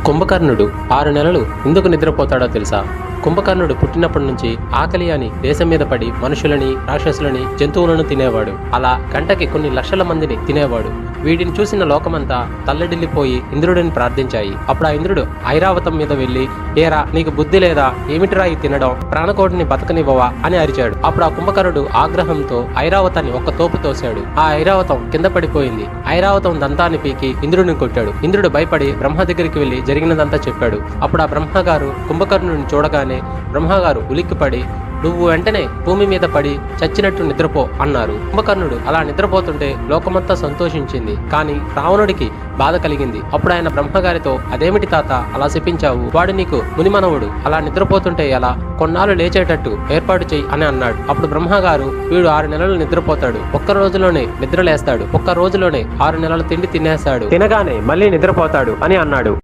కుంభకర్ణుడు 6 నెలలు ఎందుకు నిద్రపోతాడో తెలుసా? కుంభకర్ణుడు పుట్టినప్పటి నుంచి ఆకలి అని దేశం మీద పడి మనుషులని, రాక్షసులని, జంతువులను తినేవాడు. అలా గంటకి కొన్ని లక్షల మందిని తినేవాడు. వీడిని చూసిన లోకమంతా తల్లడిల్లిపోయి ఇంద్రుడిని ప్రార్థించాయి. అప్పుడు ఆ ఇంద్రుడు ఐరావతం మీద వెళ్లి, ఏరా నీకు బుద్ధి లేదా? ఏమిటిరా ఈ తినడం? ప్రాణకోటిని బతకనివ్వవా అని అరిచాడు. అప్పుడు ఆ కుంభకర్ణుడు ఆగ్రహంతో ఐరావతాన్ని ఒక్క తోపు తోశాడు. ఆ ఐరావతం కింద పడిపోయింది. ఐరావతం దంతాన్ని పీకి ఇంద్రుడిని కొట్టాడు. ఇంద్రుడు భయపడి బ్రహ్మ దగ్గరికి వెళ్లి జరిగినదంతా చెప్పాడు. అప్పుడు ఆ బ్రహ్మగారు కుంభకర్ణుడిని చూడగానే బ్రహ్మగారు ఉలిక్కిపడి, నువ్వు వెంటనే భూమి మీద పడి చచ్చినట్టు నిద్రపో అన్నారు. కుంభకర్ణుడు అలా నిద్రపోతుంటే లోకమంతా సంతోషించింది. కానీ రావణుడికి బాధ కలిగింది. అప్పుడు ఆయన బ్రహ్మగారితో, అదేమిటి తాత అలా శపించావు? వాడు నీకు మునిమనవుడు, అలా నిద్రపోతుంటే ఎలా? కొన్నాళ్ళు లేచేటట్టు ఏర్పాటు చెయ్యి అని అన్నాడు. అప్పుడు బ్రహ్మగారు, వీడు 6 నెలలు నిద్రపోతాడు, ఒక్క రోజులోనే నిద్రలేస్తాడు, ఒక్క రోజులోనే 6 నెలల తిండి తినేస్తాడు, తినగానే మళ్ళీ నిద్రపోతాడు అని అన్నాడు.